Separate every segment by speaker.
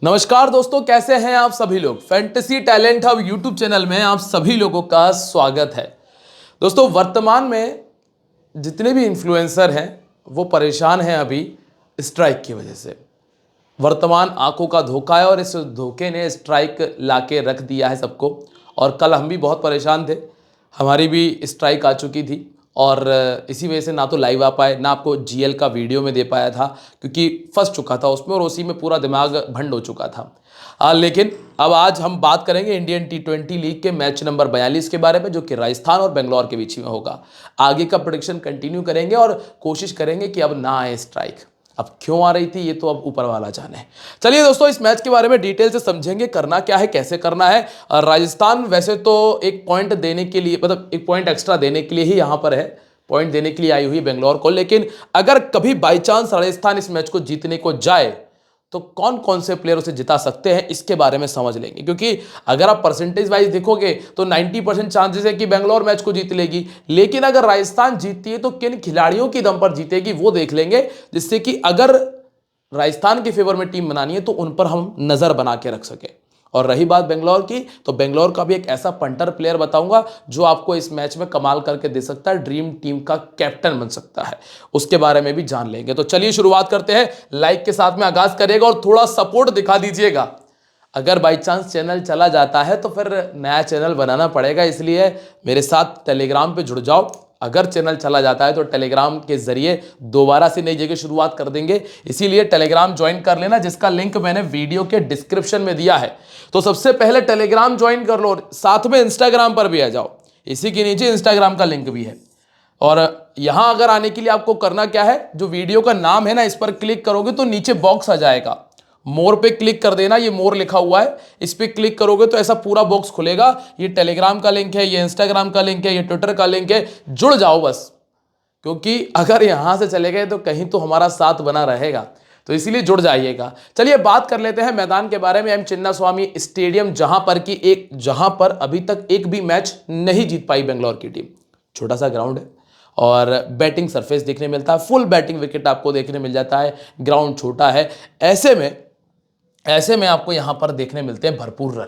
Speaker 1: नमस्कार दोस्तों, कैसे हैं आप सभी लोग। Fantasy talent hub YouTube channel में आप सभी लोगों का स्वागत है। दोस्तों, वर्तमान में जितने भी इन्फ्लुएंसर हैं वो परेशान हैं अभी स्ट्राइक की वजह से। वर्तमान आंखों का धोखा है और इस धोखे ने स्ट्राइक लाके रख दिया है सबको। और कल हम भी बहुत परेशान थे, हमारी भी स्ट्राइक आ चुकी थी और इसी वजह से ना तो लाइव आ पाए, ना आपको जीएल का वीडियो में दे पाया था क्योंकि फंस चुका था उसमें और उसी में पूरा दिमाग भंड हो चुका था। लेकिन अब आज हम बात करेंगे इंडियन T20 लीग के मैच नंबर 42 के बारे में, जो कि राजस्थान और बेंगलोर के बीच में होगा। आगे का प्रेडिक्शन कंटिन्यू करेंगे और कोशिश करेंगे कि अब ना आए स्ट्राइक। अब क्यों आ रही थी ये तो अब ऊपर वाला जाने। चलिए दोस्तों, इस मैच के बारे में डिटेल से समझेंगे, करना क्या है, कैसे करना है। राजस्थान वैसे तो एक पॉइंट देने के लिए, मतलब एक पॉइंट एक्स्ट्रा देने के लिए ही यहां पर है, पॉइंट देने के लिए आई हुई बेंगलोर को। लेकिन अगर कभी बाई चांस राजस्थान इस मैच को जीतने को जाए तो कौन कौन से प्लेयर उसे जिता सकते हैं, इसके बारे में समझ लेंगे। क्योंकि अगर आप परसेंटेज वाइज देखोगे तो 90% चांसेस है कि बेंगलोर मैच को जीत लेगी। लेकिन अगर राजस्थान जीतती है तो किन खिलाड़ियों की दम पर जीतेगी वो देख लेंगे, जिससे कि अगर राजस्थान के फेवर में टीम बनानी है तो उन पर हम नजर बना के रख सके। और रही बात बेंगलोर की, तो बेंगलोर का भी एक ऐसा पंटर प्लेयर बताऊंगा जो आपको इस मैच में कमाल करके दे सकता है, ड्रीम टीम का कैप्टन बन सकता है। उसके बारे में भी जान लेंगे। तो चलिए शुरुआत करते हैं। लाइक के साथ में आगाज करेगा और थोड़ा सपोर्ट दिखा दीजिएगा। अगर बाई चांस चैनल चला जाता है तो फिर नया चैनल बनाना पड़ेगा, इसलिए मेरे साथ टेलीग्राम पे जुड़ जाओ। अगर चैनल चला जाता है तो टेलीग्राम के जरिए दोबारा से नई जगह शुरुआत कर देंगे, इसीलिए टेलीग्राम ज्वाइन कर लेना, जिसका लिंक मैंने वीडियो के डिस्क्रिप्शन में दिया है। तो सबसे पहले टेलीग्राम ज्वाइन कर लो, साथ में इंस्टाग्राम पर भी आ जाओ, इसी के नीचे इंस्टाग्राम का लिंक भी है। और यहां अगर आने के लिए आपको करना क्या है, जो वीडियो का नाम है ना, इस पर क्लिक करोगे तो नीचे बॉक्स आ जाएगा, मोर पे क्लिक कर देना। ये मोर लिखा हुआ है, इस पे क्लिक करोगे तो ऐसा पूरा बॉक्स खुलेगा। ये टेलीग्राम का लिंक है, ये इंस्टाग्राम का लिंक है, ये ट्विटर का लिंक है। जुड़ जाओ बस, क्योंकि अगर यहां से चले गए तो कहीं तो हमारा साथ बना रहेगा, तो इसीलिए जुड़ जाइएगा। चलिए बात कर लेते हैं मैदान के बारे में। एम चिन्नास्वामी स्टेडियम, जहां पर अभी तक एक भी मैच नहीं जीत पाई बेंगलोर की टीम। छोटा सा ग्राउंड है और बैटिंग सरफेस देखने मिलता है, फुल बैटिंग विकेट आपको देखने मिल जाता है। ग्राउंड छोटा है, ऐसे में आपको यहां पर देखने मिलते हैं भरपूर रन,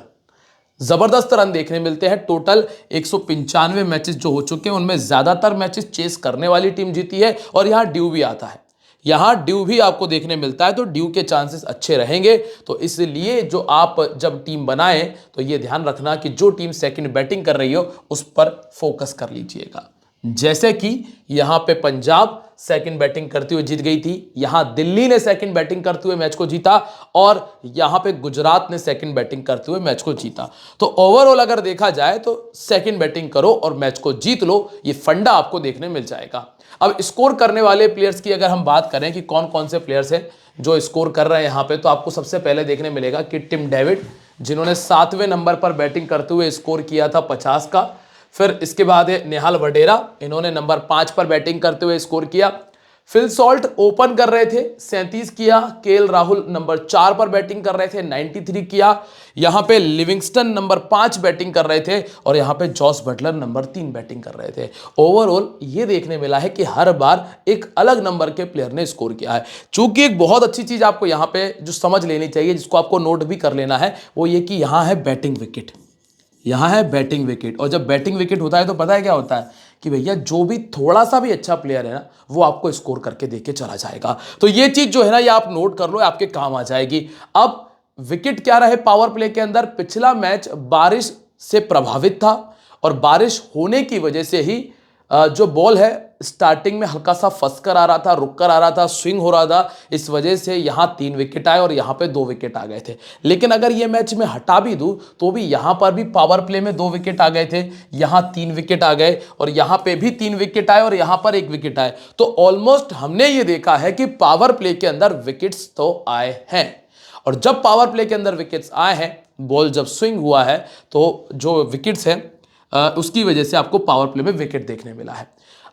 Speaker 1: जबरदस्त रन देखने मिलते हैं। टोटल 195 मैचेस जो हो चुके हैं उनमें ज्यादातर मैचेस चेस करने वाली टीम जीती है और यहां ड्यू भी आता है, यहां ड्यू भी आपको देखने मिलता है, तो ड्यू के चांसेस अच्छे रहेंगे। तो इसलिए जो आप जब टीम बनाएं तो यह ध्यान रखना कि जो टीम सेकंड बैटिंग कर रही हो उस पर फोकस कर लीजिएगा। जैसे कि यहां पे पंजाब सेकंड बैटिंग करते हुए जीत गई थी, यहां दिल्ली ने सेकंड बैटिंग करते हुए मैच को जीता और यहां पे गुजरात ने सेकंड बैटिंग करते हुए मैच को जीता। तो ओवरऑल अगर देखा जाए तो सेकंड बैटिंग करो और मैच को जीत लो, ये फंडा आपको देखने मिल जाएगा। अब स्कोर करने वाले प्लेयर्स की अगर हम बात करें कि कौन कौन से प्लेयर्स हैं जो स्कोर कर रहे हैं यहां पे, तो आपको सबसे पहले देखने मिलेगा कि टिम डेविड, जिन्होंने 7वें नंबर पर बैटिंग करते हुए स्कोर किया था 50 का। फिर इसके बाद है नेहाल वडेरा, इन्होंने नंबर 5 पर बैटिंग करते हुए स्कोर किया। फिल सॉल्ट ओपन कर रहे थे, 37 किया। केएल राहुल नंबर 4 पर बैटिंग कर रहे थे, 93 किया। यहां पे लिविंगस्टन नंबर 5 बैटिंग कर रहे थे और यहां पे जॉस बटलर नंबर 3 बैटिंग कर रहे थे। ओवरऑल ये देखने मिला है कि हर बार एक अलग नंबर के प्लेयर ने स्कोर किया है। चूंकि एक बहुत अच्छी चीज आपको यहां पे जो समझ लेनी चाहिए, जिसको आपको नोट भी कर लेना है, वो ये कि यहां है बैटिंग विकेट, यहां है बैटिंग विकेट। और जब बैटिंग विकेट होता है तो पता है क्या होता है कि भैया जो भी थोड़ा सा भी अच्छा प्लेयर है ना, वो आपको स्कोर करके देके चला जाएगा। तो ये चीज जो है ना, ये आप नोट कर लो, आपके काम आ जाएगी। अब विकेट क्या रहे पावर प्ले के अंदर, पिछला मैच बारिश से प्रभावित था और बारिश होने की वजह से ही जो बॉल है स्टार्टिंग में हल्का सा फंस कर आ रहा था, रुक कर आ रहा था, स्विंग हो रहा था, इस वजह से यहां 3 विकेट आए और यहां पे 2 विकेट आ गए थे। लेकिन अगर ये मैच में हटा भी दूं तो भी यहां पर भी पावर प्ले में 2 विकेट आ गए थे, यहां 3 विकेट आ गए और यहां पे भी 3 विकेट आए और यहां पर 1 विकेट आए। तो ऑलमोस्ट हमने ये देखा है कि पावर प्ले के अंदर विकेट्स तो आए हैं। और जब पावर प्ले के अंदर विकेट्स आए हैं, बॉल जब स्विंग हुआ है, तो जो विकेट्स हैं उसकी वजह से आपको पावर प्ले में विकेट देखने मिला है।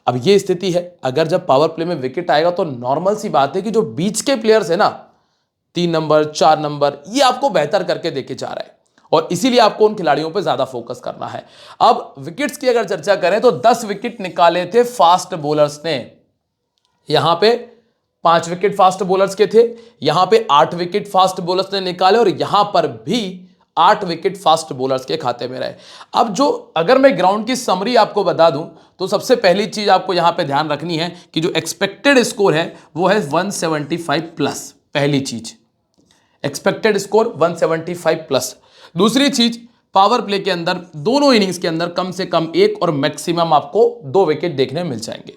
Speaker 1: अब ये स्थिति है, अगर जब पावर प्ले में विकेट आएगा तो नॉर्मल सी बात है कि जो बीच के प्लेयर्स है ना, 3 नंबर 4 नंबर, ये आपको बेहतर करके देके जा रहा है और इसीलिए आपको उन खिलाड़ियों पे ज्यादा फोकस करना है। अब विकेट्स की अगर चर्चा करें तो 10 विकेट निकाले थे फास्ट बॉलर्स ने। यहां पे 5 विकेट फास्ट बॉलर्स के थे, यहां पे 8 विकेट फास्ट बॉलर्स ने निकाले और यहां पर भी 8 विकेट फास्ट बॉलर्स के खाते में रहे। अब जो अगर मैं ग्राउंड की समरी आपको बता दूं तो सबसे पहली चीज आपको यहां पे ध्यान रखनी है कि जो एक्सपेक्टेड स्कोर है वो है 175 प्लस। पहली चीज एक्सपेक्टेड स्कोर 175 प्लस। दूसरी चीज पावर प्ले के अंदर दोनों इनिंग्स के अंदर कम से कम 1 और मैक्सिमम आपको 2 विकेट देखने मिल जाएंगे।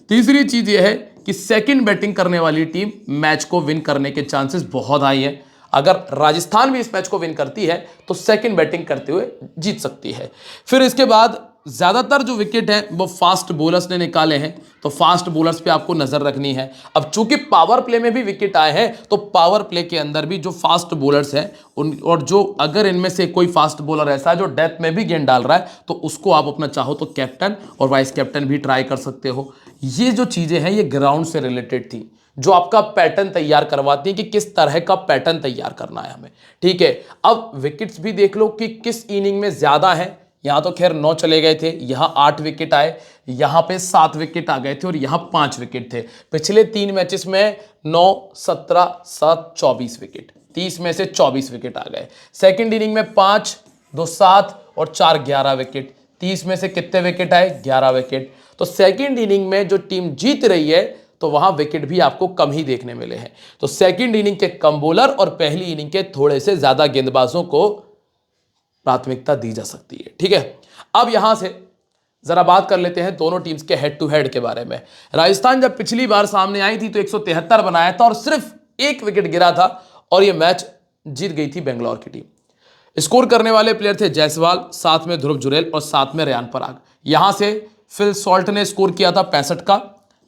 Speaker 1: तीसरी चीज यह है कि सेकंड बैटिंग करने वाली टीम मैच को विन करने के चांसेस बहुत हाई है। अगर राजस्थान भी इस मैच को विन करती है तो सेकंड बैटिंग करते हुए जीत सकती है। फिर इसके बाद ज्यादातर जो विकेट है वो फास्ट बॉलर्स ने निकाले हैं, तो फास्ट बॉलर्स पे आपको नजर रखनी है। अब चूंकि पावर प्ले में भी विकेट आए हैं तो पावर प्ले के अंदर भी जो फास्ट बॉलर्स हैं उन और जो अगर इनमें से कोई फास्ट बॉलर ऐसा है जो डेथ में भी गेंद डाल रहा है तो उसको आप अपना चाहो तो कैप्टन और वाइस कैप्टन भी ट्राई कर सकते हो। ये जो चीजें हैं ये ग्राउंड से रिलेटेड थी जो आपका पैटर्न तैयार करवाती है कि किस तरह का पैटर्न तैयार करना है हमें। ठीक है, अब विकेट्स भी देख लो कि किस इनिंग में ज्यादा है। यहां तो खैर 9 चले गए थे, यहां 8 विकेट आए, यहां पे 7 विकेट आ गए थे और यहां 5 विकेट थे। पिछले 3 मैचेस में 9, 17, 7, 24 विकेट, 30 में से 24 विकेट आ गए। सेकंड इनिंग में 5, 2, 7 और 4, 11 विकेट। 30 में से कितने विकेट आए? 11 विकेट। तो सेकंड इनिंग में जो टीम जीत रही है तो वहां विकेट भी आपको कम ही देखने मिले हैं। तो सेकंड इनिंग के कम बॉलर और पहली इनिंग के थोड़े से ज्यादा गेंदबाजों को प्राथमिकता दी जा सकती है। ठीक है, अब यहां से जरा बात कर लेते हैं दोनों टीम्स के हेड टू हेड के बारे में। राजस्थान जब पिछली बार सामने आई थी तो 173 बनाया था और सिर्फ 1 विकेट गिरा था और यह मैच जीत गई थी बेंगलोर की टीम। स्कोर करने वाले प्लेयर थे जायसवाल, साथ में ध्रुव जुरेल और साथ में रेयान पराग। यहां से फिल सॉल्ट ने स्कोर किया था 65 का,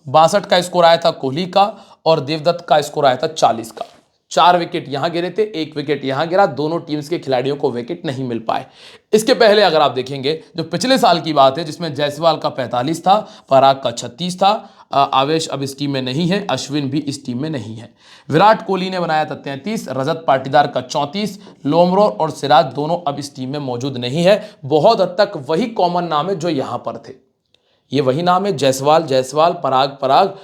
Speaker 1: 62 का स्कोर आया था कोहली का और देवदत्त का स्कोर आया था 40 का। 4 विकेट यहां गिरे थे, 1 विकेट यहां गिरा। दोनों टीम्स के खिलाड़ियों को विकेट नहीं मिल पाए। इसके पहले अगर आप देखेंगे जो पिछले साल की बात है जिसमें जायसवाल का 45 था, पराग का 36 था, आवेश अब इस टीम में नहीं है, अश्विन भी इस टीम में नहीं है। विराट कोहली ने बनाया था 33, रजत पाटीदार का 34, लोमरो और सिराज दोनों अब इस टीम में मौजूद नहीं है। बहुत हद तक वही कॉमन नाम है जो यहां पर थे, ये वही नाम है, जायसवाल जायसवाल, पराग पराग,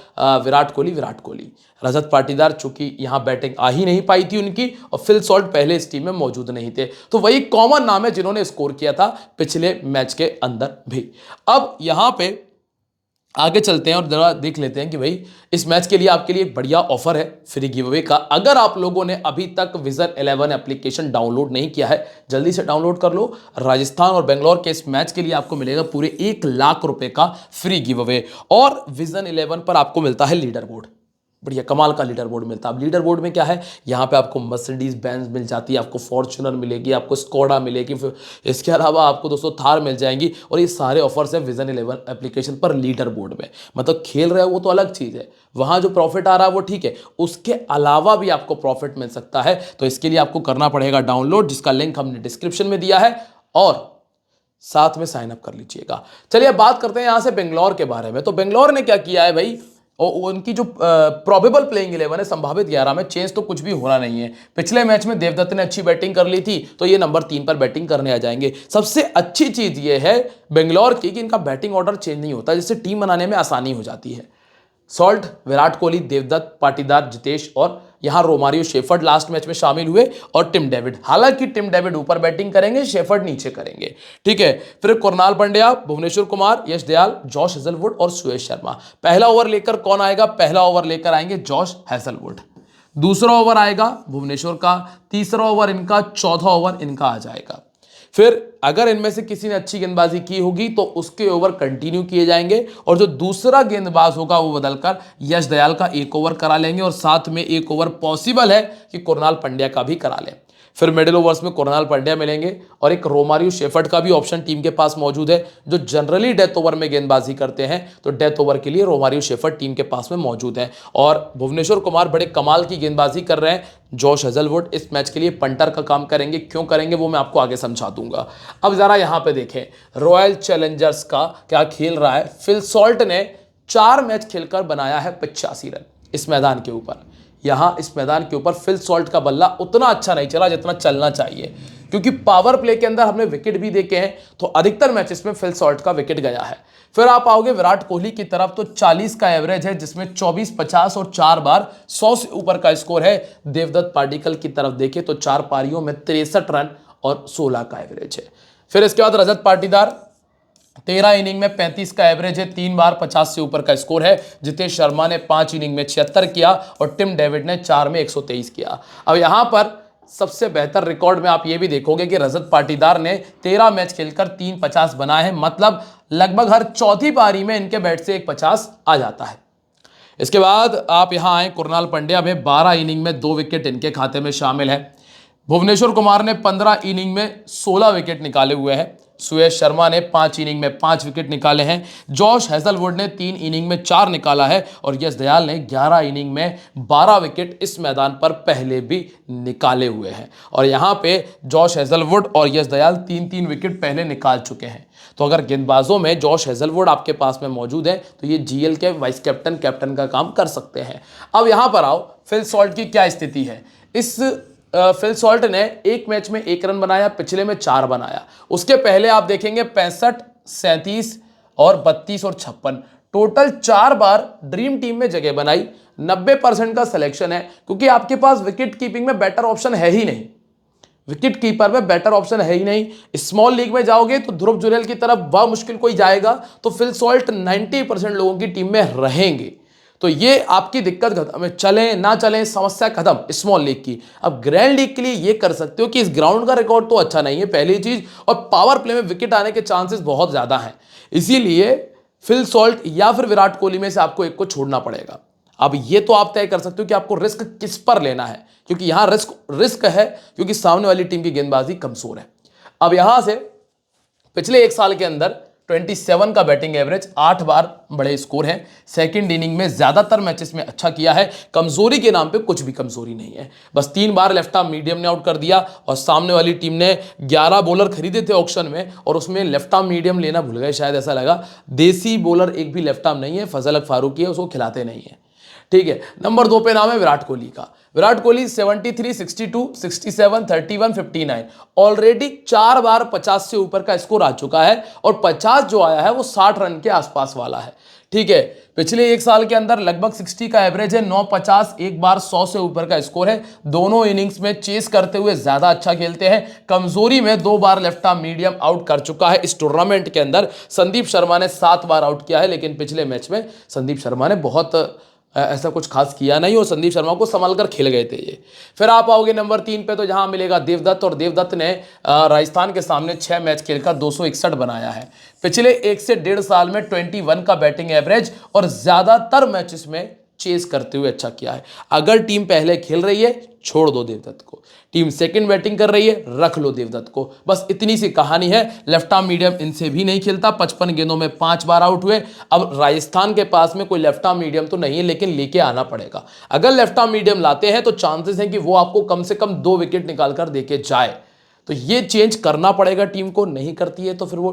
Speaker 1: विराट कोहली। रजत पाटीदार चूंकि यहां बैटिंग आ ही नहीं पाई थी उनकी और फिल सॉल्ट पहले इस टीम में मौजूद नहीं थे, तो वही कॉमन नाम है जिन्होंने स्कोर किया था पिछले मैच के अंदर भी। अब यहां पे आगे चलते हैं और जरा देख लेते हैं कि भाई इस मैच के लिए आपके लिए एक बढ़िया ऑफर है फ्री गिव अवे का। अगर आप लोगों ने अभी तक विजन 11 एप्लीकेशन डाउनलोड नहीं किया है जल्दी से डाउनलोड कर लो। राजस्थान और बेंगलोर के इस मैच के लिए आपको मिलेगा पूरे 1 लाख रुपए का फ्री गिव अवे और विजन 11 पर आपको मिलता है लीडर बोर्ड। बढ़िया कमाल का लीडर बोर्ड मिलता है। अब लीडर बोर्ड में क्या है, यहाँ पे आपको मर्सिडीज बेंज मिल जाती है, आपको फॉर्च्यूनर मिलेगी, आपको स्कोडा मिलेगी, फिर इसके अलावा आपको दोस्तों थार मिल जाएंगी और ये सारे ऑफर्स हैं विजन 11 एप्लीकेशन पर लीडर बोर्ड में। मतलब खेल रहे हो वो तो अलग चीज़ है, वहाँ जो प्रॉफिट आ रहा है वो ठीक है, उसके अलावा भी आपको प्रॉफिट मिल सकता है। तो इसके लिए आपको करना पड़ेगा डाउनलोड, जिसका लिंक हमने डिस्क्रिप्शन में दिया है और साथ में साइन अप कर लीजिएगा। चलिए बात करते हैं यहाँ से बेंगलोर के बारे में। तो बेंगलोर ने क्या किया है भाई, और उनकी जो प्रोबेबल प्लेइंग 11 है संभावित 11 में चेंज तो कुछ भी होना नहीं है। पिछले मैच में देवदत्त ने अच्छी बैटिंग कर ली थी तो ये नंबर 3 पर बैटिंग करने आ जाएंगे। सबसे अच्छी चीज ये है बेंगलोर की कि इनका बैटिंग ऑर्डर चेंज नहीं होता, जिससे टीम बनाने में आसानी हो जाती है। सॉल्ट, विराट कोहली, देवदत्त, पाटीदार, जितेश और यहां रोमारियो शेफर्ड लास्ट मैच में शामिल हुए और टिम डेविड। हालांकि टिम डेविड ऊपर बैटिंग करेंगे, शेफर्ड नीचे करेंगे। ठीक है, फिर कुरनाल पंड्या, भुवनेश्वर कुमार, यश दयाल, जॉश हेजलवुड और सुयश शर्मा। पहला ओवर लेकर कौन आएगा? पहला ओवर लेकर आएंगे जॉश हेजलवुड। दूसरा ओवर आएगा भुवनेश्वर का, तीसरा ओवर इनका, चौथा ओवर इनका आ जाएगा। फिर अगर इनमें से किसी ने अच्छी गेंदबाजी की होगी तो उसके ओवर कंटिन्यू किए जाएंगे और जो दूसरा गेंदबाज होगा वो बदलकर यश दयाल का 1 ओवर करा लेंगे और साथ में 1 ओवर पॉसिबल है कि कुरनाल पंड्या का भी करा लें। फिर मिडिल ओवर्स में कुरनाल पंड्या मिलेंगे और एक रोमारियो शेफर्ड का भी ऑप्शन टीम के पास मौजूद है, जो जनरली डेथ ओवर में गेंदबाजी करते हैं। तो डेथ ओवर के लिए रोमारियो शेफर्ड टीम के पास में मौजूद है और भुवनेश्वर कुमार बड़े कमाल की गेंदबाजी कर रहे हैं। जॉश हेजलवुड इस मैच के लिए पंटर का काम करेंगे, क्यों करेंगे वो मैं आपको आगे समझा दूंगा। अब जरा यहां पे देखें रॉयल चैलेंजर्स का क्या खेल रहा है। फिल सॉल्ट ने 4 मैच खेलकर बनाया है 85 रन इस मैदान के ऊपर। यहां इस मैदान के ऊपर फिल सॉल्ट का बल्ला उतना अच्छा नहीं चला जितना चलना चाहिए। क्योंकि पावर प्ले के अंदर हमने विकेट भी देखे हैं, तो अधिकतर मैचेस में फिल सॉल्ट का विकेट गया है। फिर आप आओगे विराट कोहली की तरफ, तो 40 का एवरेज है, जिसमें 24, 50 और 4 बार 100 से ऊपर का स्कोर है। देवदत्त पाडिक्कल की तरफ देखें तो 4 पारियों में 63 रन और 16 का एवरेज है। फिर इसके बाद रजत पाटीदार, 13 इनिंग में 35 का एवरेज है, 3 बार 50 से ऊपर का स्कोर है। जितेश शर्मा ने 5 इनिंग में 76 किया और टिम डेविड ने 4 में 123 किया। अब यहां पर सबसे बेहतर रिकॉर्ड में आप ये भी देखोगे कि रजत पाटीदार ने 13 मैच खेलकर 3 50 बनाए हैं, मतलब लगभग हर चौथी पारी में इनके बैट से एक 50 आ जाता है। इसके बाद आप यहां आए कुरनाल पंड्या में, 12 इनिंग में 2 विकेट इनके खाते में शामिल है। भुवनेश्वर कुमार ने 15 इनिंग में 16 विकेट निकाले हुए हैं। सुयश शर्मा ने 5 इनिंग में 5 विकेट निकाले हैं। जॉश हेजलवुड ने 3 इनिंग में 4 निकाला है और यश दयाल ने 11 इनिंग में 12 विकेट इस मैदान पर पहले भी निकाले हुए हैं। और यहां पे जॉश हेजलवुड और यश दयाल 3-3 विकेट पहले निकाल चुके हैं। तो अगर गेंदबाजों में जॉश हेजलवुड आपके पास में मौजूद है तो ये जीएल के वाइस कैप्टन का काम कर सकते हैं। अब यहां पर आओ, फिल सॉल्ट की क्या स्थिति है। इस फिल सॉल्ट ने एक मैच में 1 रन बनाया, पिछले में 4 बनाया। उसके पहले आप देखेंगे 65, 37 और 32 और 56, टोटल 4 बार ड्रीम टीम में जगह बनाई। 90% का सिलेक्शन है, क्योंकि आपके पास विकेट कीपिंग में बेटर ऑप्शन है ही नहीं। विकेट कीपर में बेटर ऑप्शन है ही नहीं। स्मॉल लीग में जाओगे तो ध्रुव जुरैल की तरफ बहुत मुश्किल कोई जाएगा, तो फिल सॉल्ट 90% लोगों की टीम में रहेंगे। तो ये आपकी दिक्कत खत्म है, चलें ना चलें समस्या खत्म स्मॉल लीग की। अब ग्रैंड लीग के लिए ये कर सकते हो कि इस ग्राउंड का रिकॉर्ड तो अच्छा नहीं है पहली चीज, और पावर प्ले में विकेट आने के चांसेस बहुत ज्यादा हैं। इसीलिए फिल सॉल्ट या फिर विराट कोहली में से आपको एक को छोड़ना पड़ेगा। अब ये तो आप तय कर सकते हो कि आपको रिस्क किस पर लेना है, क्योंकि यहां रिस्क है क्योंकि सामने वाली टीम की गेंदबाजी कमजोर है। अब यहां से पिछले 1 साल के अंदर 27 का बैटिंग एवरेज, 8 बार बड़े स्कोर हैं। सेकंड इनिंग में ज्यादातर मैचेस में अच्छा किया है। कमजोरी के नाम पे कुछ भी कमजोरी नहीं है, बस 3 बार लेफ्ट आर्म मीडियम ने आउट कर दिया और सामने वाली टीम ने 11 बॉलर खरीदे थे ऑक्शन में और उसमें लेफ्ट आर्म मीडियम लेना भूल गए, शायद ऐसा लगा। देसी बॉलर एक भी लेफ्ट आर्म नहीं है, फजल फारूकी है, उसको खिलाते नहीं है। ठीक है, नंबर 2 पे नाम है विराट कोहली का। विराट कोहली 73, 62, 67, 31, 59, ऑलरेडी 4 बार 50 से ऊपर का स्कोर आ चुका है और 50 जो आया है वो 60 रन के आसपास वाला है। ठीक है, पिछले 1 साल के अंदर लगभग 60 का एवरेज है, 9-50, एक बार 100 से ऊपर का स्कोर है। दोनों इनिंग्स में चेस करते हुए ज्यादा अच्छा खेलते हैं। कमजोरी में 2 बार लेफ्ट आर्म मीडियम आउट कर चुका है इस टूर्नामेंट के अंदर। संदीप शर्मा ने 7 बार आउट किया है, लेकिन पिछले मैच में संदीप शर्मा ने बहुत ऐसा कुछ खास किया नहीं और संदीप शर्मा को संभाल कर खेल गए थे ये। फिर आप आओगे नंबर 3 पे, तो जहां मिलेगा देवदत्त, और देवदत्त ने राजस्थान के सामने 6 मैच खेलकर 261 बनाया है। पिछले 1 से 1.5 साल में 21 का बैटिंग एवरेज और ज्यादातर मैचेस में चेस करते हुए अच्छा किया है। अगर टीम पहले खेल रही है छोड़ दो देवदत्त को, टीम सेकंड बैटिंग कर रही है रख लो देवदत्त को, बस इतनी सी कहानी है। लेफ्ट आर्म मीडियम इनसे भी नहीं खेलता, 55 गेंदों में 5 बार आउट हुए। अब राजस्थान के पास में कोई लेफ्ट आर्म मीडियम तो नहीं है, लेकिन लेके आना पड़ेगा। अगर लेफ्ट आर्म मीडियम लाते हैं तो चांसेस हैं कि वो आपको कम से कम 2 विकेट निकाल कर देके जाए। तो ये चेंज करना पड़ेगा टीम को, नहीं करती है तो फिर वो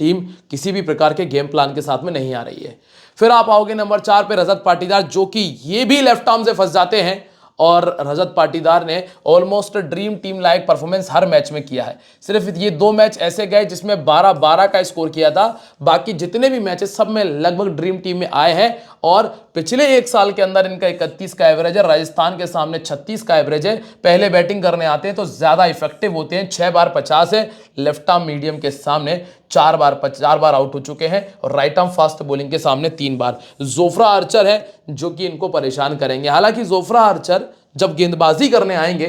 Speaker 1: टीम किसी भी प्रकार के गेम प्लान के साथ में नहीं आ रही है। फिर आप आओगे नंबर 4 पे रजत पाटीदार, जो कि ये भी लेफ्ट आर्म से फंस जाते हैं और रजत पाटीदार ने almost dream team like performance हर मैच में किया है। सिर्फ ये 2 मैच ऐसे गए जिसमें 12-12 का स्कोर किया था, बाकी जितने भी मैचेस सब में लगभग ड्रीम टीम में आए हैं। और पिछले 1 साल के अंदर इनका 31 का एवरेज है, राजस्थान के सामने 36 का एवरेज है। पहले बैटिंग करने आते हैं तो ज्यादा इफेक्टिव होते हैं, 6 बार 50 है। लेफ्ट आर्म मीडियम के सामने 4 बार आउट हो चुके हैं और राइट आर्म फास्ट बॉलिंग के सामने 3 बार। जोफ्रा आर्चर है जो कि इनको परेशान करेंगे। हालांकि जोफ्रा आर्चर जब गेंदबाजी करने आएंगे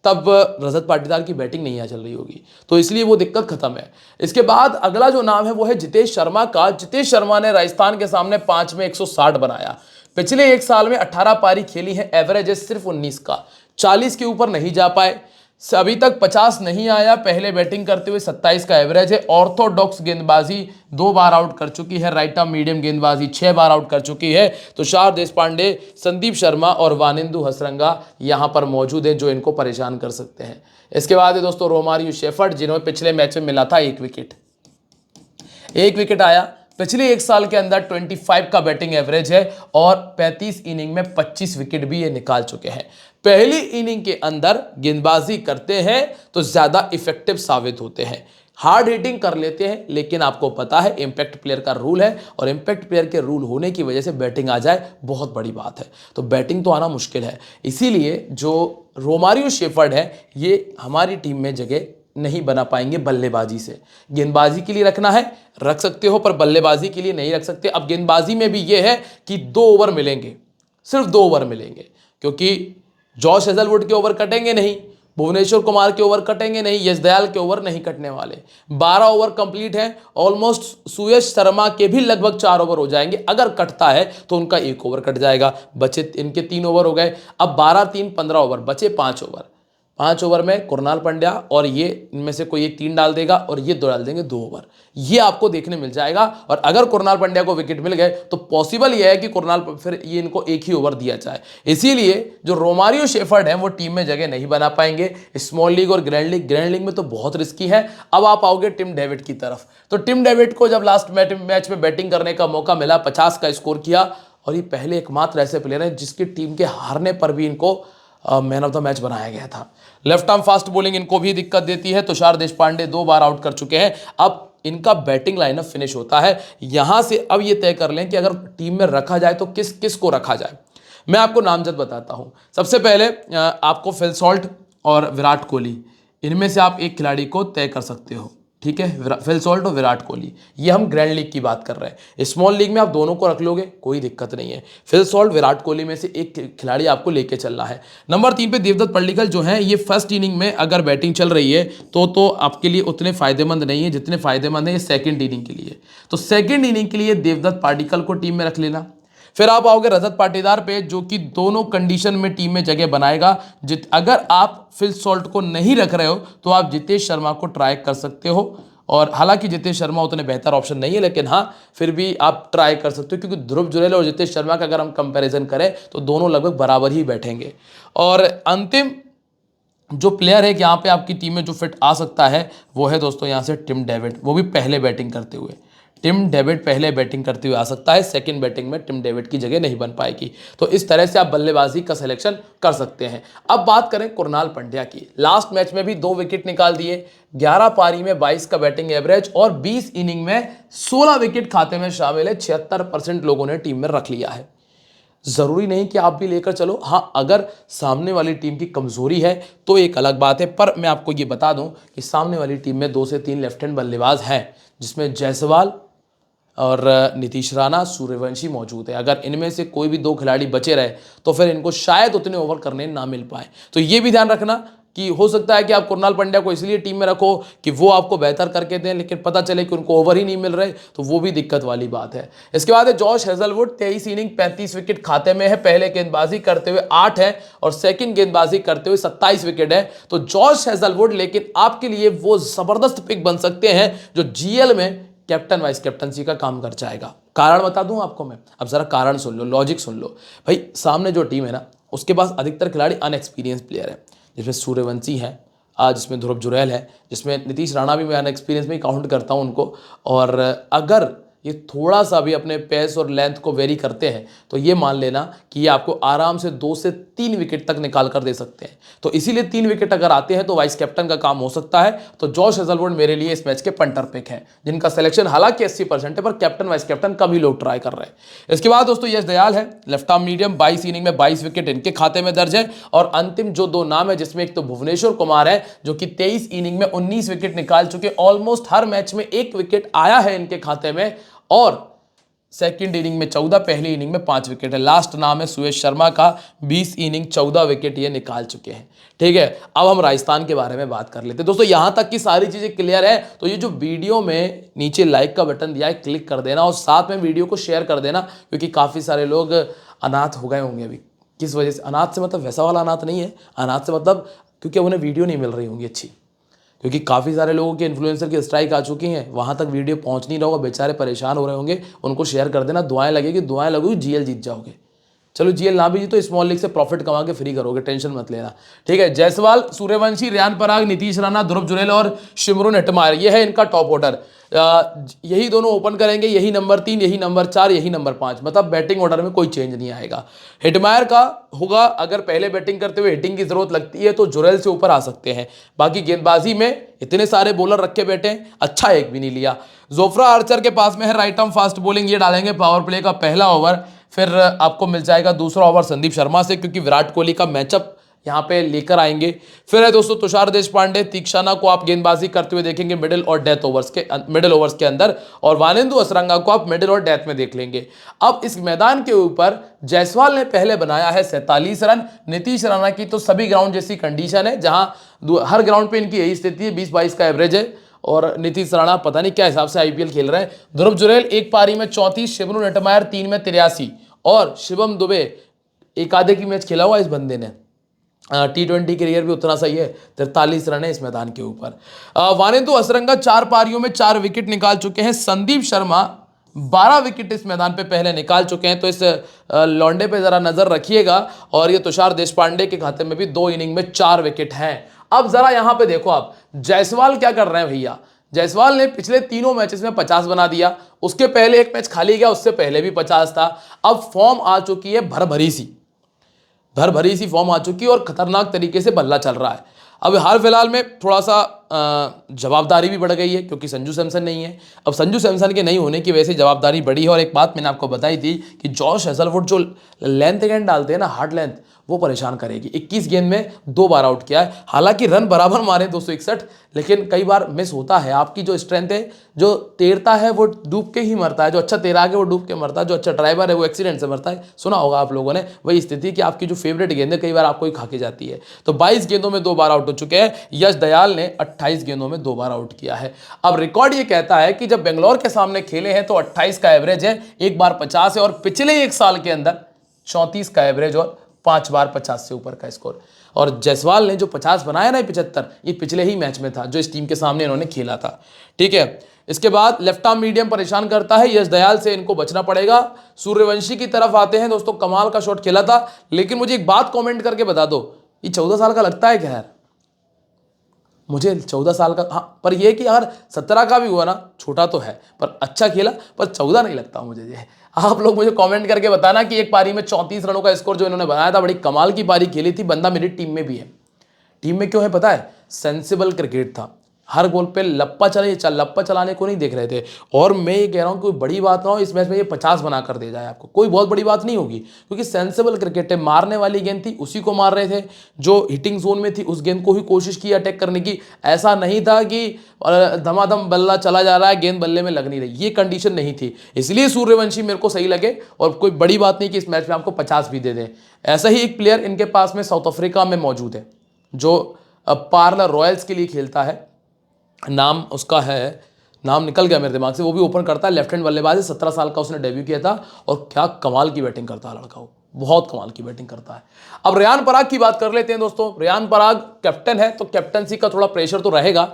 Speaker 1: तब रजत पाटीदार की बैटिंग नहीं आ चल रही होगी, तो इसलिए वो दिक्कत खत्म है। इसके बाद अगला जो नाम है वो है जितेश शर्मा का। जितेश शर्मा ने राजस्थान के सामने 5 में 160 बनाया। पिछले 1 साल में 18 पारी खेली है, एवरेज है सिर्फ 19 का, 40 के ऊपर नहीं जा पाए, अभी तक 50 नहीं आया। पहले बैटिंग करते हुए 27 का एवरेज है। ऑर्थोडॉक्स गेंदबाजी 2 बार आउट कर चुकी है, राइट आर्म मीडियम गेंदबाजी 6 बार आउट कर चुकी है। तुषार देशपांडे, संदीप शर्मा और वानिंदु हसरंगा यहां पर मौजूद हैं जो इनको परेशान कर सकते हैं। इसके बाद है दोस्तों रोमारियो शेफर्ड, जिन्होंने पिछले मैच में मिला था 1 विकेट आया। पिछले 1 साल के अंदर 25 का बैटिंग एवरेज है और 35 इनिंग में 25 विकेट भी ये निकाल चुके हैं। पहली इनिंग के अंदर गेंदबाजी करते हैं तो ज्यादा इफेक्टिव साबित होते हैं, हार्ड हिटिंग कर लेते हैं, लेकिन आपको पता है इंपैक्ट प्लेयर का रूल है, और इंपैक्ट प्लेयर के रूल होने की वजह से बैटिंग आ जाए बहुत बड़ी बात है। तो बैटिंग तो आना मुश्किल है, इसीलिए जो रोमारियो शेफर्ड है ये हमारी टीम में जगह नहीं बना पाएंगे बल्लेबाजी से। गेंदबाजी के लिए रखना है रख सकते हो, पर बल्लेबाजी के लिए नहीं रख सकते। अब गेंदबाजी में भी ये है कि 2 ओवर मिलेंगे, सिर्फ 2 ओवर मिलेंगे, क्योंकि जॉश हेजलवुड के ओवर कटेंगे नहीं, भुवनेश्वर कुमार के ओवर कटेंगे नहीं, यश दयाल के ओवर नहीं कटने वाले। 12 ओवर कंप्लीट है, ऑलमोस्ट सुयश शर्मा के भी लगभग 4 ओवर हो जाएंगे, अगर कटता है तो उनका 1 ओवर कट जाएगा, बचे इनके 3 ओवर हो गए। अब 12 3 15 ओवर, बचे 5 ओवर। 5 ओवर में कुणाल पंड्या और ये इनमें से कोई एक 3 डाल देगा और ये 2 डाल देंगे 2 ओवर, ये आपको देखने मिल जाएगा। और अगर कुणाल पंड्या को विकेट मिल गए तो पॉसिबल ये है कि कुणाल फिर ये इनको 1 ही ओवर दिया जाए। इसीलिए जो रोमारियो शेफर्ड है वो टीम में जगह नहीं बना पाएंगे। स्मॉल लीग और ग्रैंड लीग में तो बहुत रिस्की है। अब आप आओगे टिम डेविड की तरफ, तो टिम डेविड को जब लास्ट मैच में बैटिंग करने का मौका मिला, 50 का स्कोर किया, और ये पहले एकमात्र ऐसे प्लेयर हैं जिसकी टीम के हारने पर भी इनको मैन ऑफ द मैच बनाया गया था। लेफ्ट आर्म फास्ट बॉलिंग इनको भी दिक्कत देती है। तुषार देशपांडे 2 बार आउट कर चुके हैं। अब इनका बैटिंग लाइनअप फिनिश होता है यहां से। अब ये तय कर लें कि अगर टीम में रखा जाए तो किस किस को रखा जाए। मैं आपको नामजद बताता हूं। सबसे पहले आपको फिल सॉल्ट और विराट कोहली, इनमें से आप एक खिलाड़ी को तय कर सकते हो, ठीक है, फिल सॉल्ट और विराट कोहली। ये हम ग्रैंड लीग की बात कर रहे हैं। स्मॉल लीग में आप दोनों को रख लोगे, कोई दिक्कत नहीं है। फिल सॉल्ट विराट कोहली में से एक खिलाड़ी आपको लेके चलना है। नंबर 3 पे देवदत्त पल्लिकल जो है, ये फर्स्ट इनिंग में अगर बैटिंग चल रही है तो आपके लिए उतने फायदेमंद नहीं है जितने फायदेमंद है ये सेकेंड इनिंग के लिए। तो सेकेंड इनिंग के लिए देवदत्त पल्लिकल को टीम में रख लेना। फिर आप आओगे रजत पाटीदार पे, जो कि दोनों कंडीशन में टीम में जगह बनाएगा। अगर आप फिल सॉल्ट को नहीं रख रहे हो तो आप जितेश शर्मा को ट्राई कर सकते हो, और हालांकि जितेश शर्मा उतने बेहतर ऑप्शन नहीं है, लेकिन हाँ फिर भी आप ट्राई कर सकते हो, क्योंकि ध्रुव जुरैल और जितेश शर्मा का अगर हम कंपैरिजन करें तो दोनों लगभग बराबर ही बैठेंगे। और अंतिम जो प्लेयर है यहाँ पे आपकी टीम में जो फिट आ सकता है वो है दोस्तों यहाँ से टिम डेविड, वो भी पहले बैटिंग करते हुए। टिम डेविड पहले बैटिंग करते हुए आ सकता है, सेकंड बैटिंग में टिम डेविड की जगह नहीं बन पाएगी। तो इस तरह से आप बल्लेबाजी का सिलेक्शन कर सकते हैं। अब बात करें कुणाल पंड्या की, लास्ट मैच में भी 2 विकेट निकाल दिए, 11 पारी में 22 का बैटिंग एवरेज, और 20 इनिंग में 16 विकेट खाते में शामिल है। 76% लोगों ने टीम में रख लिया है। जरूरी नहीं कि आप भी लेकर चलो, हाँ अगर सामने वाली टीम की कमजोरी है तो एक अलग बात है। पर मैं आपको ये बता दूं कि सामने वाली टीम में 2 से 3 लेफ्ट हैंड बल्लेबाज हैं, जिसमें जायसवाल और नीतीश राणा, सूर्यवंशी मौजूद है। अगर इनमें से कोई भी 2 खिलाड़ी बचे रहे तो फिर इनको शायद उतने ओवर करने ना मिल पाए। तो ये भी ध्यान रखना कि हो सकता है कि आप कुणाल पंड्या को इसलिए टीम में रखो कि वो आपको बेहतर करके दें, लेकिन पता चले कि उनको ओवर ही नहीं मिल रहे, तो वो भी दिक्कत वाली बात है। इसके बाद है जॉश हेजलवुड, 23 इनिंग 35 विकेट खाते में है। पहले गेंदबाजी करते हुए 8 है और सेकंड गेंदबाजी करते हुए 27 विकेट है। तो जॉश हेजलवुड लेकिन आपके लिए वो जबरदस्त पिक बन सकते हैं जो जीएल में कैप्टन वाइस कैप्टनसी का काम कर जाएगा। कारण बता दूं आपको मैं, अब जरा कारण सुन लो, लॉजिक सुन लो भाई। सामने जो टीम है ना, उसके पास अधिकतर खिलाड़ी अनएक्सपीरियंस प्लेयर है, जिसमें सूर्यवंशी है, जिसमें ध्रुव जुरैल है, जिसमें नीतीश राणा भी मैं अनएक्सपीरियंस में ही काउंट करता हूं उनको। और अगर ये थोड़ा सा भी अपने पेस और लेंथ को वेरी करते हैं तो ये मान लेना कि ये आपको आराम से 2 से 3 विकेट तक निकाल कर दे सकते हैं। तो इसीलिए 3 विकेट अगर आते हैं तो वाइस कैप्टन का काम हो सकता है। तो जॉश हेजलवुड मेरे लिए इस मैच के पंटर पिक है, जिनका सिलेक्शन हालांकि 80% है, पर कैप्टन वाइस कैप्टन कभी लोग ट्राई कर रहे हैं। इसके बाद दोस्तों यश दयाल है, लेफ्ट आर्म मीडियम, 22 इनिंग में 22 विकेट इनके खाते में दर्ज है। और अंतिम जो 2 नाम है, जिसमें एक तो भुवनेश्वर कुमार है जो कि 23 इनिंग में 19 विकेट निकाल चुके, ऑलमोस्ट हर मैच में 1 विकेट आया है इनके खाते में, और सेकंड इनिंग में 14, पहली इनिंग में 5 विकेट है। लास्ट नाम है सुयश शर्मा का, 20 इनिंग 14 विकेट ये निकाल चुके हैं। ठीक है, अब हम राजस्थान के बारे में बात कर लेते हैं। दोस्तों यहां तक की सारी चीजें क्लियर है तो ये जो वीडियो में नीचे लाइक का बटन दिया है, क्लिक कर देना और साथ में वीडियो को शेयर कर देना, क्योंकि काफी सारे लोग अनाथ हो गए होंगे अभी। किस वजह से अनाथ से मतलब वैसा वाला अनाथ नहीं है, अनाथ से मतलब क्योंकि उन्हें वीडियो नहीं मिल रही होंगी अच्छी, क्योंकि काफ़ी सारे लोगों के इन्फ्लुएंसर की स्ट्राइक आ चुकी हैं, वहाँ तक वीडियो पहुँच नहीं रहा होगा, बेचारे परेशान हो रहे होंगे। उनको शेयर कर देना, दुआएं लगेगी, दुआएं लगेगी, जीएल जीत जाओगे। चलो जीएल ना भी जी तो स्मॉल लीग से प्रॉफिट कमा के फ्री करोगे, टेंशन मत लेना। ठीक है, जायसवाल, सूर्यवंशी, रेयान पराग, नीतीश राणा, ध्रुव जुरैल और शिमरून हेटमायर, ये है इनका टॉप ऑर्डर। यही दोनों ओपन करेंगे, यही नंबर 3, यही नंबर 4, यही नंबर 5, मतलब बैटिंग ऑर्डर में कोई चेंज नहीं आएगा। हेटमायर का होगा, अगर पहले बैटिंग करते हुए हिटिंग की जरूरत लगती है तो जुरैल से ऊपर आ सकते हैं। बाकी गेंदबाजी में इतने सारे बॉलर रखे बैठे हैं, अच्छा एक भी नहीं लिया। जोफ्रा आर्चर के पास में है राइट आर्म फास्ट बॉलिंग, ये डालेंगे पावर प्ले का पहला ओवर, फिर आपको मिल जाएगा दूसरा ओवर संदीप शर्मा से, क्योंकि विराट कोहली का मैचअप यहाँ पे लेकर आएंगे। फिर है दोस्तों तुषार देशपांडे, तीक्षाना को आप गेंदबाजी करते हुए देखेंगे मिडिल ओवर्स के अंदर, और वानेंदु असरंगा को आप मिडिल और डेथ में देख लेंगे। अब इस मैदान के ऊपर जायसवाल ने पहले बनाया है 47 रन, नीतीश राणा की तो सभी ग्राउंड जैसी कंडीशन है, जहां हर ग्राउंड पे इनकी यही स्थिति है, 20-22 का एवरेज है, और नीतीश राणा पता नहीं क्या हिसाब से आईपीएल खेल रहे हैं। ध्रुव जुरैल एक पारी में 34, शिमरून हेटमायर 3 में 83, और शिवम दुबे एक आधे की मैच खेला हुआ इस बंदे ने, T20 करियर भी उतना सही है, 43 रन है इस मैदान के ऊपर। वानेंदु असरंगा 4 पारियों में 4 विकेट निकाल चुके हैं। संदीप शर्मा 12 विकेट इस मैदान पे पहले निकाल चुके हैं, तो इस लौंडे पे जरा नजर रखिएगा। और ये तुषार देशपांडे के खाते में भी 2 इनिंग में 4 विकेट हैं। अब जरा यहां पे देखो आप जायसवाल क्या कर रहे हैं भैया। जायसवाल ने पिछले तीनों मैचेस में 50 बना दिया, उसके पहले एक मैच खाली गया, उससे पहले भी 50 था। अब फॉर्म आ चुकी है भर भरी सी फॉर्म आ चुकी है और खतरनाक तरीके से बल्ला चल रहा है। अब हाल फिलहाल में थोड़ा सा जवाबदारी भी बढ़ गई है, क्योंकि संजू सैमसन नहीं है। अब संजू सैमसन के नहीं होने की वजह से जवाबदारी बढ़ी है। और एक बात मैंने आपको बताई थी कि जॉश हेजलवुड जो लेंथ गेंद डालते हैं ना, हार्ड लेंथ, वो परेशान करेगी। 21 गेंद में 2 बार आउट किया है, हालांकि रन बराबर मारे 261, लेकिन कई बार मिस होता है। आपकी जो स्ट्रेंथ है, जो तैरता है वो डूब के ही मरता है, जो अच्छा तैरा के वो डूब के मरता है, जो अच्छा ड्राइवर है वो एक्सीडेंट से मरता है। सुना होगा आप लोगों ने वही स्थिति कि आपकी जो फेवरेट गेंद है कई बार आपको ही खा के जाती है। तो 22 गेंदों में 2 बार आउट हो चुके हैं। यश दयाल ने 28 गेंदों में 2 बार आउट किया है। अब रिकॉर्ड ये कहता है कि जब बेंगलोर के सामने खेले हैं तो 28 का एवरेज है, एक बार 50 है, और पिछले एक साल के अंदर 34 का एवरेज और 5 बार 50 से ऊपर का स्कोर। और जायसवाल ने जो 50 बनाया ना 75, ये पिछले ही मैच में था जो इस टीम के सामने इन्होंने खेला था। ठीक है, इसके बाद लेफ्ट आर्म मीडियम परेशान करता है, यश दयाल से इनको बचना पड़ेगा। सूर्यवंशी की तरफ आते हैं दोस्तों, कमाल का शॉट खेला था, लेकिन मुझे एक बात कमेंट करके बता दो, ये 14 साल का लगता है क्या यार? मुझे 14 साल का, हाँ, पर यह कि यार 17 का भी हुआ ना, छोटा तो है पर अच्छा खेला, पर 14 नहीं लगता मुझे ये। आप लोग मुझे कमेंट करके बताना कि एक पारी में 34 रनों का स्कोर जो इन्होंने बनाया था, बड़ी कमाल की पारी खेली थी। बंदा मेरी टीम में भी है। टीम में क्यों है पता है? सेंसिबल क्रिकेट था, हर गोल पे लप्पा चलाने को नहीं देख रहे थे। और मैं ये कह रहा हूँ कोई बड़ी बात ना हो इस मैच में ये 50 बना कर दे जाए आपको, कोई बहुत बड़ी बात नहीं होगी, क्योंकि सेंसिबल क्रिकेट है। मारने वाली गेंद थी, उसी को मार रहे थे, जो हिटिंग जोन में थी उस गेंद को ही कोशिश की अटैक करने की। ऐसा नहीं था कि धमाधम बल्ला चला जा रहा है, गेंद बल्ले में लग नहीं रही, ये कंडीशन नहीं थी। इसलिए सूर्यवंशी मेरे को सही लगे, और कोई बड़ी बात नहीं कि इस मैच में आपको 50 भी दे दें। ऐसा ही एक प्लेयर इनके पास में साउथ अफ्रीका में मौजूद है, जो पार्लर रॉयल्स के लिए खेलता है, नाम उसका है, नाम निकल गया मेरे दिमाग से, वो भी ओपन करता है, लेफ्ट हैंड बल्लेबाज है, 17 साल का उसने डेब्यू किया था, और क्या कमाल की बैटिंग करता है लड़का, वो बहुत कमाल की बैटिंग करता है। अब रेयान पराग की बात कर लेते हैं दोस्तों। रेयान पराग कैप्टन है, तो कैप्टनसी का थोड़ा प्रेशर तो रहेगा।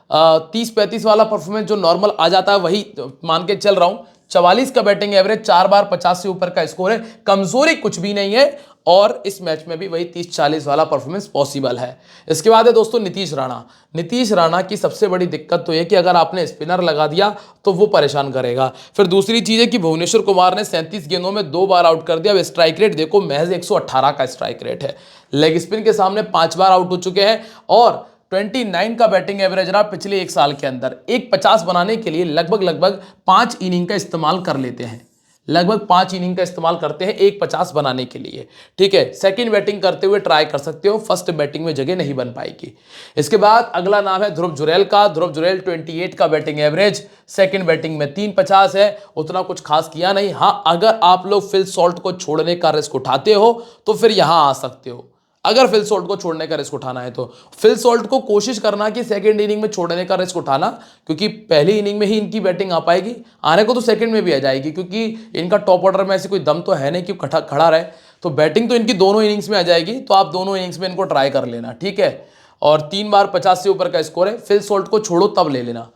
Speaker 1: 30-35 वाला परफॉर्मेंस जो नॉर्मल आ जाता है वही मान के चल रहा हूं। 44 का बैटिंग एवरेज, 4 बार 50 से ऊपर का स्कोर है, कमजोरी कुछ भी नहीं है, और इस मैच में भी वही 30-40 वाला परफॉर्मेंस पॉसिबल है। इसके बाद है दोस्तों नीतीश राणा। नीतीश राणा की सबसे बड़ी दिक्कत तो यह कि अगर आपने स्पिनर लगा दिया तो वो परेशान करेगा। फिर दूसरी चीज है कि भुवनेश्वर कुमार ने 37 गेंदों में 2 बार आउट कर दिया। अब स्ट्राइक रेट देखो, महज 118 का स्ट्राइक रेट है। लेग स्पिन के सामने 5 बार आउट हो चुके हैं, और 29 का बैटिंग एवरेज रहा पिछले एक साल के अंदर। एक 50 बनाने के लिए लगभग 5 इनिंग का इस्तेमाल कर लेते हैं, लगभग 5 इनिंग का इस्तेमाल करते हैं एक 50 बनाने के लिए। ठीक है, सेकंड बैटिंग करते हुए ट्राई कर सकते हो, फर्स्ट बैटिंग में जगह नहीं बन पाएगी। इसके बाद अगला नाम है ध्रुव जुरैल का। ध्रुव जुरैल 28 का बैटिंग एवरेज, सेकंड बैटिंग में 350 है, उतना कुछ खास किया नहीं। हाँ, अगर आप लोग फिल सॉल्ट को छोड़ने का रिस्क उठाते हो तो फिर यहां आ सकते हो। अगर फिल सॉल्ट को छोड़ने का रिस्क उठाना है तो फिल सॉल्ट को कोशिश करना कि सेकंड इनिंग में छोड़ने का रिस्क उठाना, क्योंकि पहली इनिंग में ही इनकी बैटिंग आ पाएगी, आने को तो सेकंड में भी आ जाएगी, क्योंकि इनका टॉप ऑर्डर में ऐसी कोई दम तो है नहीं कि खड़ा रहे। तो बैटिंग तो इनकी दोनों इनिंग्स में आ जाएगी, तो आप दोनों इनिंग्स में इनको ट्राई कर लेना। ठीक है, और 3 बार 50 से ऊपर का स्कोर है, फिल सॉल्ट को छोड़ो तब ले लेना।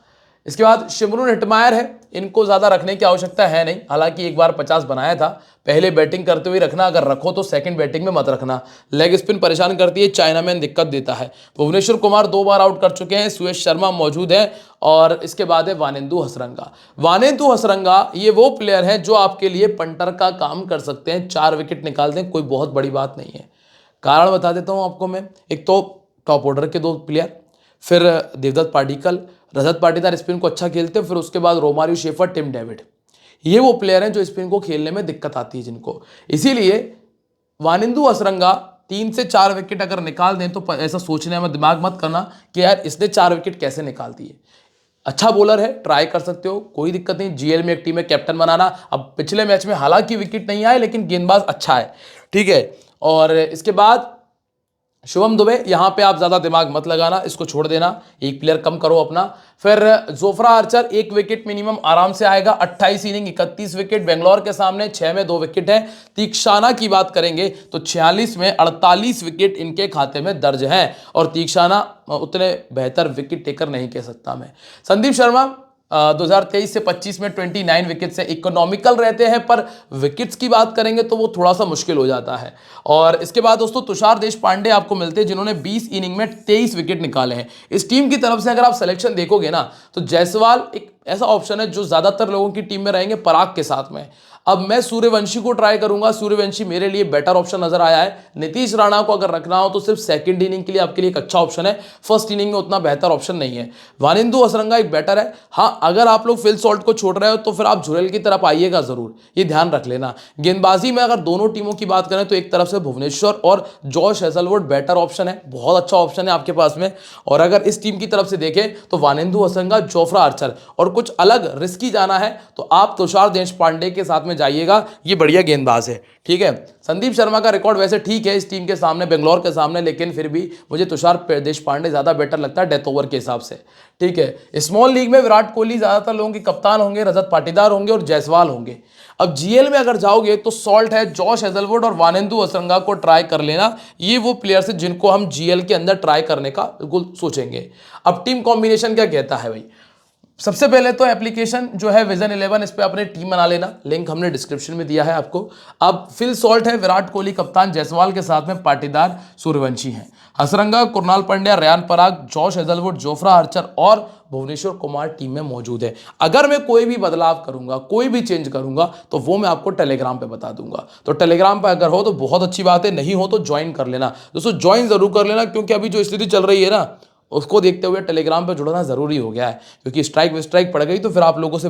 Speaker 1: इसके बाद शिमरून हिटमायर है, इनको ज़्यादा रखने की आवश्यकता है नहीं, हालांकि एक बार 50 बनाया था। पहले बैटिंग करते हुए रखना, अगर रखो तो सेकंड बैटिंग में मत रखना। लेग स्पिन परेशान करती है, चाइनामैन दिक्कत देता है। भुवनेश्वर कुमार 2 बार आउट कर चुके हैं, सुयश शर्मा मौजूद है और इसके बाद है वानेंदु हसरंगा। वानेंदु हसरंगा ये वो प्लेयर है जो आपके लिए पंटर का काम कर सकते हैं, 4 विकेट निकाल दें, कोई बहुत बड़ी बात नहीं है। कारण बता देता हूँ आपको मैं, एक तो टॉप ऑर्डर के 2 प्लेयर, फिर देवदत्त पाडिक्कल, रजत पाटीदार स्पिन को अच्छा खेलते हैं, फिर उसके बाद रोमारियो शेफर, टिम डेविड, ये वो प्लेयर हैं जो स्पिन को खेलने में दिक्कत आती है जिनको। इसीलिए वानिंदु हसरंगा 3 से 4 विकेट अगर निकाल दें तो ऐसा सोचने में दिमाग मत करना कि यार इसने 4 विकेट कैसे निकाल दिए। अच्छा बॉलर है, ट्राई कर सकते हो, कोई दिक्कत नहीं। जीएल में एक टीम में कैप्टन बनाना। अब पिछले मैच में हालांकि विकेट नहीं आए लेकिन गेंदबाज अच्छा है, ठीक है। और इसके बाद शुभम दुबे, यहां पे आप ज्यादा दिमाग मत लगाना, इसको छोड़ देना, एक प्लेयर कम करो अपना। फिर जोफ्रा आर्चर 1 विकेट मिनिमम आराम से आएगा, 28 इनिंग 31 विकेट, बेंगलोर के सामने 6 में 2 विकेट है। तीक्षाना की बात करेंगे तो 46 में 48 विकेट इनके खाते में दर्ज हैं और तीक्षाना उतने बेहतर विकेट टेकर नहीं कह सकता मैं। संदीप शर्मा 2023 से 25 में 29 विकेट से इकोनॉमिकल रहते हैं, पर विकेट्स की बात करेंगे तो वो थोड़ा सा मुश्किल हो जाता है। और इसके बाद दोस्तों तुषार देशपांडे आपको मिलते हैं जिन्होंने 20 इनिंग में 23 विकेट निकाले हैं। इस टीम की तरफ से अगर आप सिलेक्शन देखोगे ना तो जायसवाल एक ऐसा ऑप्शन है जो ज्यादातर लोगों की टीम में रहेंगे पराग के साथ में। अब मैं सूर्यवंशी को ट्राई करूंगा, सूर्यवंशी मेरे लिए बेटर ऑप्शन नजर आया है। नीतीश राणा को अगर रखना हो तो सिर्फ सेकंड इनिंग के लिए आपके लिए एक अच्छा ऑप्शन है, फर्स्ट इनिंग में उतना बेहतर ऑप्शन नहीं है। वानिंदु हसरंगा एक बेटर है। हाँ, अगर आप लोग फिल सॉल्ट को छोड़ रहे हो तो फिर आप झुरेल की तरफ आइएगा जरूर, ये ध्यान रख लेना। गेंदबाजी में अगर दोनों टीमों की बात करें तो एक तरफ से भुवनेश्वर और जॉश हेजलवुड बेटर ऑप्शन है, बहुत अच्छा ऑप्शन है आपके पास में। और अगर इस टीम की तरफ से देखें तो वानिंदु हसरंगा, जोफ्रा आर्चर और कुछ अलग रिस्की जाना है तो आप तुषार देशपांडे के साथ में जाइएगा, ये बढ़िया गेंदबाज है, ठीक है। संदीप शर्मा का रिकॉर्ड वैसे ठीक है इस टीम के सामने, बेंगलोर के सामने, लेकिन फिर भी मुझे तुषार देशपांडे ज्यादा बेटर लगता है डेथ ओवर के हिसाब से, ठीक है। स्मॉल लीग में विराट कोहली ज्यादातर लोगों के कप्तान होंगे, रजत पाटीदार होंगे और जायसवाल होंगे। अब जीएल में अगर जाओगे तो सॉल्ट है, जॉश हेजलवुड और वानिंदु हसरंगा को ट्राई कर लेना, ये वो प्लेयर्स है जिनको हम जीएल के अंदर ट्राई करने का बिल्कुल सोचेंगे। अब टीम कॉम्बिनेशन क्या कहता है भाई, सबसे पहले तो एप्लीकेशन जो है विजन 11, इस पे अपने टीम बना लेना, लिंक हमने डिस्क्रिप्शन में दिया है आपको। अब फिल सॉल्ट है, विराट कोहली कप्तान, जायसवाल के साथ में पाटीदार, सूर्यवंशी हैं, हसरंगा, कुरनाल पांड्या, रेयान पराग, जॉश हेजलवुड, जोफ्रा आर्चर और भुवनेश्वर कुमार टीम में मौजूद है। अगर मैं कोई भी बदलाव करूंगा, कोई भी चेंज करूंगा तो वो मैं आपको टेलीग्राम पे बता दूंगा, तो टेलीग्राम पे अगर हो तो बहुत अच्छी बात है, नहीं हो तो ज्वाइन कर लेना दोस्तों, ज्वाइन जरूर कर लेना, क्योंकि अभी जो स्थिति चल रही है ना उसको देखते हुए टेलीग्राम पे जुड़ना जरूरी हो गया है, क्योंकि स्ट्राइक पड़ गई तो फिर आप लोगों से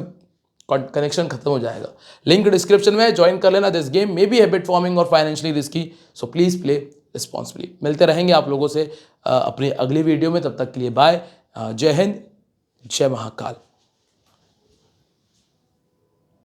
Speaker 1: कनेक्शन खत्म हो जाएगा। लिंक डिस्क्रिप्शन में, ज्वाइन कर लेना। This game may be habit forming और financially risky, so please play responsibly. मिलते रहेंगे आप लोगों से अपनी अगली वीडियो में, तब तक के लिए बाय, जय हिंद, जय महाकाल।